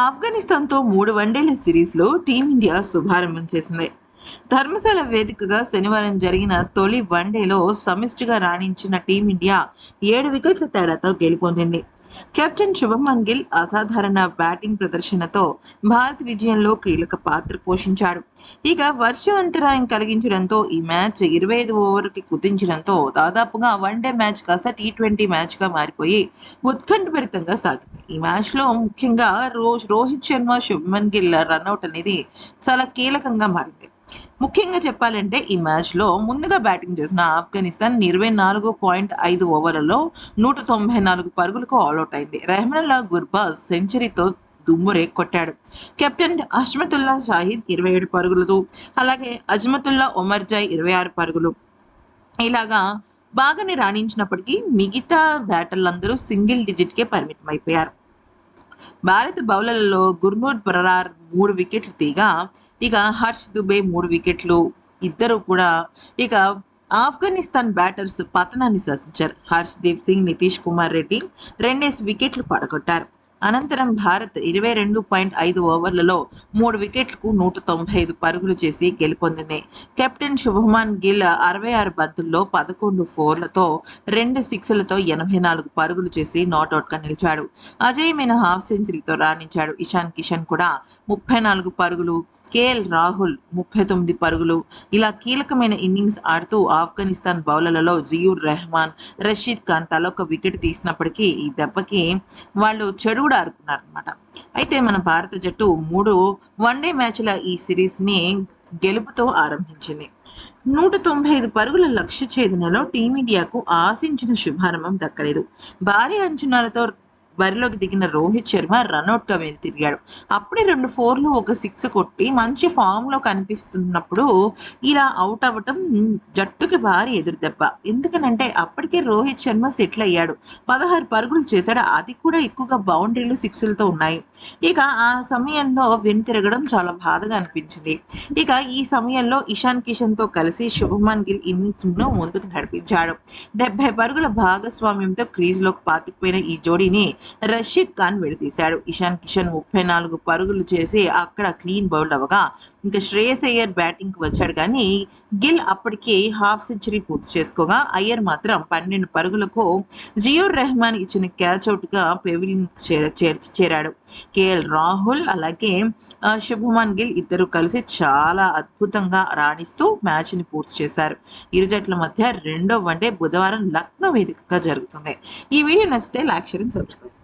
ఆఫ్ఘనిస్తాన్తో 3 వన్డేల సిరీస్లో టీమిండియా శుభారంభం చేసింది. ధర్మశాల వేదికగా శనివారం జరిగిన తొలి వన్డేలో సమిష్టిగా రాణించిన టీమిండియా 7 వికెట్ల తేడాతో గెలుపొందింది. కెప్టెన్ శుభమన్ గిల్ అసాధారణ బ్యాటింగ్ ప్రదర్శనతో భారత్ విజయంలో కీలక పాత్ర పోషించాడు. ఇక వర్షం అంతరాయం కలిగించడంతో ఈ మ్యాచ్ 25 ఓవర్లకి కుదించడంతో దాదాపుగా వన్డే మ్యాచ్ కాస్త టీ20 మ్యాచ్గా మారిపోయి ఉత్కంఠభరితంగా సాగింది. ఈ మ్యాచ్లో ముఖ్యంగా రోహిత్ శర్మ, శుభమన్ గిల్ రన్అట్ అనేది చాలా కీలకంగా మారింది. ముఖ్యంగా చెప్పాలంటే ఈ మ్యాచ్లో ముందుగా బ్యాటింగ్ చేసిన ఆఫ్ఘనిస్తాన్ 24.5 ఓవర్లలో 194 పరుగులకు ఆల్అౌట్ అయింది. రెహ్మనుల్లా గుర్బాజ్ సెంచరీతో దుమ్మురే కొట్టాడు. కెప్టెన్ అహ్మదుల్లా షాహిద్ 27 పరుగులతో, అలాగే అజ్మతుల్లా ఒమర్జాయ్ 26 పరుగులు ఇలాగా బాగానే రాణించినప్పటికీ మిగతా బ్యాటర్లందరూ సింగిల్ డిజిట్కే పరిమితం అయిపోయారు. భారత బౌలర్లలో గుర్నూర్ బరార్ 3 వికెట్లు తీగా, ఇక హర్ష్ దుబే 3 వికెట్లు. ఇద్దరు కూడా ఇక ఆఫ్ఘనిస్తాన్ బ్యాటర్స్ పతనాన్ని శాసించారు. హర్ష్దీప్ సింగ్, నితీష్ కుమార్ రెడ్డి 2 వికెట్లు పడగొట్టారు. అనంతరం భారత్ 22.5 ఓవర్లలో 3 వికెట్లకు 195 పరుగులు చేసి గెలుపొందింది. కెప్టెన్ శుభమన్ గిల్ 66 బంతుల్లో 11 ఫోర్లతో 2 సిక్స్లతో 84 పరుగులు చేసి నాట్అవుట్గా నిలిచాడు. అజేయమైన హాఫ్ సెంచరీతో రాణించాడు. ఇషాన్ కిషన్ కూడా 34 పరుగులు, కేఎల్ రాహుల్ 39 పరుగులు ఇలా కీలకమైన ఇన్నింగ్స్ ఆడుతూ ఆఫ్ఘనిస్తాన్ బౌలర్లలో జియూర్ రెహమాన్, రషీద్ ఖాన్ తలొక వికెట్ తీసినప్పటికీ ఈ దెబ్బకి వాళ్ళు చెడుగుడు ఆడుకున్నారనమాట. అయితే మన భారత జట్టు 3 వన్డే మ్యాచ్ల ఈ సిరీస్ని గెలుపుతో ఆరంభించింది. 195 పరుగుల లక్ష్య ఛేదనలో టీమిండియాకు ఆశించిన శుభారంభం దక్కలేదు. భారీ అంచనాలతో బరిలోకి దిగిన రోహిత్ శర్మ రన్అట్గా వెనుతిరిగాడు. అప్పుడే 2 ఫోర్లు, 1 సిక్స్ కొట్టి మంచి ఫామ్లో కనిపిస్తున్నప్పుడు ఇలా అవుట్ అవ్వటం జట్టుకి భారీ ఎదురుదెబ్బ. ఎందుకనంటే అప్పటికే రోహిత్ శర్మ సెటిల్ అయ్యాడు, 16 పరుగులు చేశాడు. అది కూడా ఎక్కువగా బౌండరీలు, సిక్స్లతో ఉన్నాయి. ఇక ఆ సమయంలో వెనుతిరగడం చాలా బాధగా అనిపించింది. ఇక ఈ సమయంలో ఇషాన్ కిషన్తో కలిసి శుభమన్ గిల్ ఇన్నింగ్స్ను ముందుకు నడిపించాడు. 70 పరుగుల భాగస్వామ్యంతో క్రీజ్లోకి పాతుకుపోయిన ఈ జోడీని రషీద్ ఖాన్ విడదీశాడు. ఇషాన్ కిషన్ 34 పరుగులు చేసి అక్కడ క్లీన్ బౌల్డ్ అవ్వగా, ఇంకా శ్రేయస్ అయ్యర్ బ్యాటింగ్కి వచ్చాడు. కానీ గిల్ అప్పటికే హాఫ్ సెంచరీ పూర్తి చేసుకోగా, అయ్యర్ మాత్రం 12 పరుగులకు జియూర్ రెహమాన్ ఇచ్చిన క్యాచ్ అవుట్గా పెవిలియన్ చేరాడు. కేఎల్ రాహుల్ అలాగే శుభమన్ గిల్ ఇద్దరు కలిసి చాలా అద్భుతంగా రాణిస్తూ మ్యాచ్ని పూర్తి చేశారు. ఇరు జట్ల మధ్య 2వ వన్డే బుధవారం లక్నో వేదికగా జరుగుతుంది. ఈ వీడియో నచ్చితే లైక్, షేర్ అండ్ సబ్స్క్రైబ్.